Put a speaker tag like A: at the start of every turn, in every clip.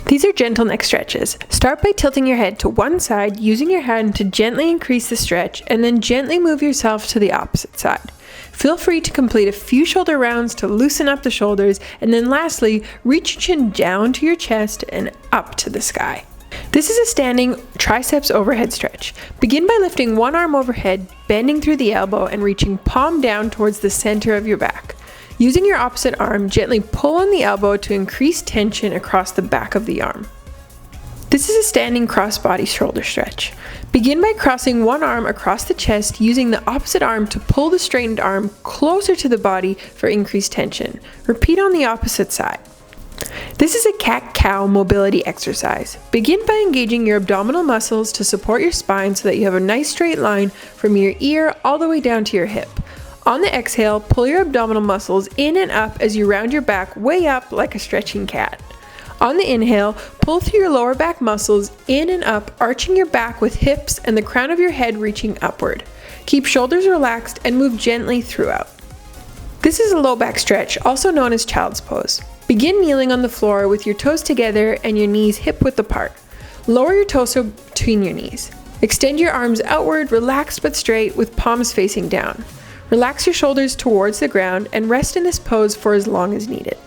A: These are gentle neck stretches. Start by tilting your head to one side, using your hand to gently increase the stretch, and then gently move yourself to the opposite side. Feel free to complete a few shoulder rounds to loosen up the shoulders, and then lastly, reach your chin down to your chest and up to the sky. This is a standing triceps overhead stretch. Begin by lifting one arm overhead, bending through the elbow, and reaching palm down towards the center of your back. Using your opposite arm, gently pull on the elbow to increase tension across the back of the arm. This is a standing cross-body shoulder stretch. Begin by crossing one arm across the chest, using the opposite arm to pull the straightened arm closer to the body for increased tension. Repeat on the opposite side. This is a cat-cow mobility exercise. Begin by engaging your abdominal muscles to support your spine so that you have a nice straight line from your ear all the way down to your hip. On the exhale, pull your abdominal muscles in and up as you round your back way up like a stretching cat. On the inhale, pull through your lower back muscles in and up, arching your back with hips and the crown of your head reaching upward. Keep shoulders relaxed and move gently throughout. This is a low back stretch, also known as child's pose. Begin kneeling on the floor with your toes together and your knees hip-width apart. Lower your torso between your knees. Extend your arms outward, relaxed but straight, with palms facing down. Relax your shoulders towards the ground and rest in this pose for as long as needed.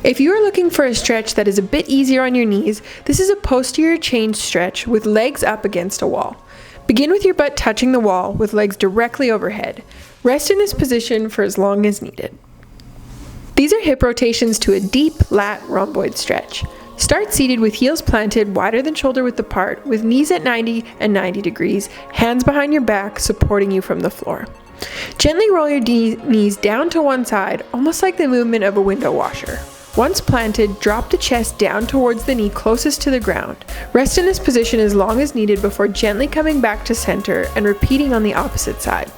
A: If you are looking for a stretch that is a bit easier on your knees, this is a posterior chain stretch with legs up against a wall. Begin with your butt touching the wall with legs directly overhead. Rest in this position for as long as needed. These are hip rotations to a deep, lat, rhomboid stretch. Start seated with heels planted, wider than shoulder width apart, with knees at 90 and 90 degrees, hands behind your back supporting you from the floor. Gently roll your knees down to one side, almost like the movement of a window washer. Once planted, drop the chest down towards the knee closest to the ground. Rest in this position as long as needed before gently coming back to center and repeating on the opposite side.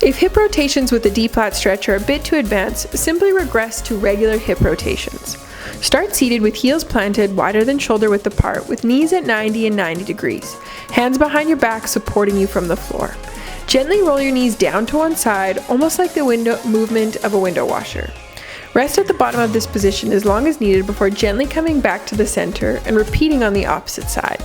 A: If hip rotations with a deep lat stretch are a bit too advanced, simply regress to regular hip rotations. Start seated with heels planted, wider than shoulder width apart, with knees at 90 and 90 degrees. Hands behind your back supporting you from the floor. Gently roll your knees down to one side, almost like the movement of a window washer. Rest at the bottom of this position as long as needed before gently coming back to the center and repeating on the opposite side.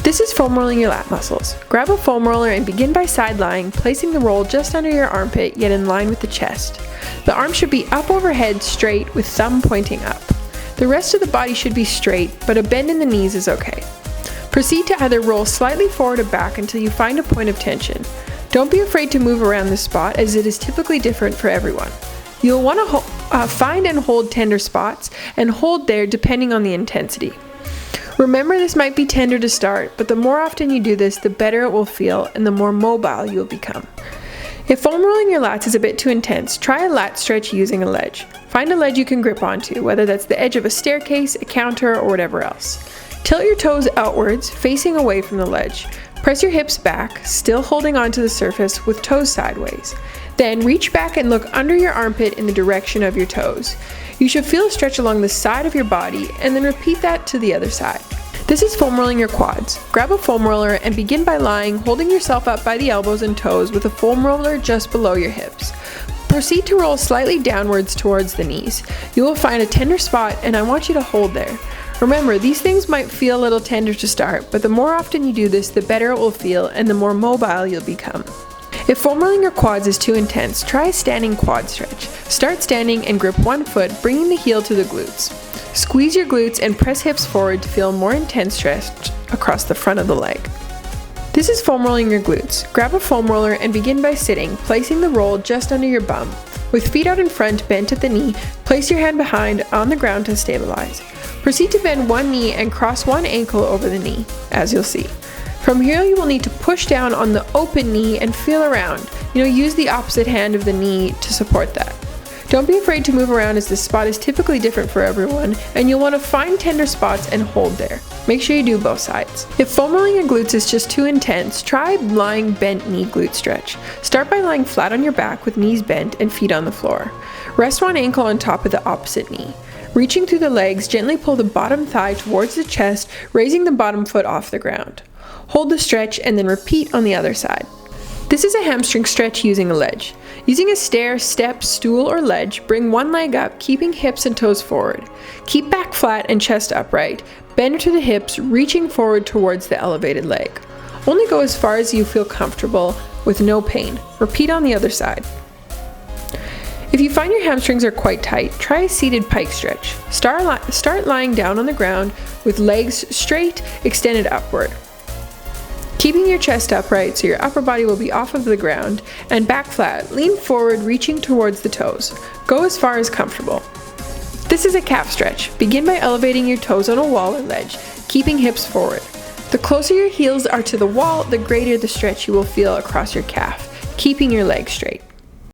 A: This is foam rolling your lat muscles. Grab a foam roller and begin by side lying, placing the roll just under your armpit yet in line with the chest. The arm should be up overhead straight with thumb pointing up. The rest of the body should be straight, but a bend in the knees is okay. Proceed to either roll slightly forward or back until you find a point of tension. Don't be afraid to move around this spot, as it is typically different for everyone. You'll want to find and hold tender spots and hold there depending on the intensity. Remember, this might be tender to start, but the more often you do this, the better it will feel and the more mobile you'll become. If foam rolling your lats is a bit too intense, try a lat stretch using a ledge. Find a ledge you can grip onto, whether that's the edge of a staircase, a counter, or whatever else. Tilt your toes outwards, facing away from the ledge. Press your hips back, still holding onto the surface with toes sideways. Then reach back and look under your armpit in the direction of your toes. You should feel a stretch along the side of your body and then repeat that to the other side. This is foam rolling your quads. Grab a foam roller and begin by lying, holding yourself up by the elbows and toes with a foam roller just below your hips. Proceed to roll slightly downwards towards the knees. You will find a tender spot and I want you to hold there. Remember, these things might feel a little tender to start, but the more often you do this, the better it will feel and the more mobile you'll become. If foam rolling your quads is too intense, try a standing quad stretch. Start standing and grip one foot, bringing the heel to the glutes. Squeeze your glutes and press hips forward to feel more intense stretch across the front of the leg. This is foam rolling your glutes. Grab a foam roller and begin by sitting, placing the roll just under your bum. With feet out in front, bent at the knee, place your hand behind on the ground to stabilize. Proceed to bend one knee and cross one ankle over the knee, as you'll see. From here, you will need to push down on the open knee and feel around. Use the opposite hand of the knee to support that. Don't be afraid to move around, as this spot is typically different for everyone, and you'll want to find tender spots and hold there. Make sure you do both sides. If foam rolling your glutes is just too intense, try lying bent knee glute stretch. Start by lying flat on your back with knees bent and feet on the floor. Rest one ankle on top of the opposite knee. Reaching through the legs, gently pull the bottom thigh towards the chest, raising the bottom foot off the ground. Hold the stretch and then repeat on the other side. This is a hamstring stretch using a ledge. Using a stair, step, stool, or ledge, bring one leg up, keeping hips and toes forward. Keep back flat and chest upright. Bend to the hips, reaching forward towards the elevated leg. Only go as far as you feel comfortable with no pain. Repeat on the other side. If you find your hamstrings are quite tight, try a seated pike stretch. Start lying down on the ground with legs straight, extended upward. Keeping your chest upright so your upper body will be off of the ground, and back flat, lean forward, reaching towards the toes. Go as far as comfortable. This is a calf stretch. Begin by elevating your toes on a wall or ledge, keeping hips forward. The closer your heels are to the wall, the greater the stretch you will feel across your calf, keeping your legs straight.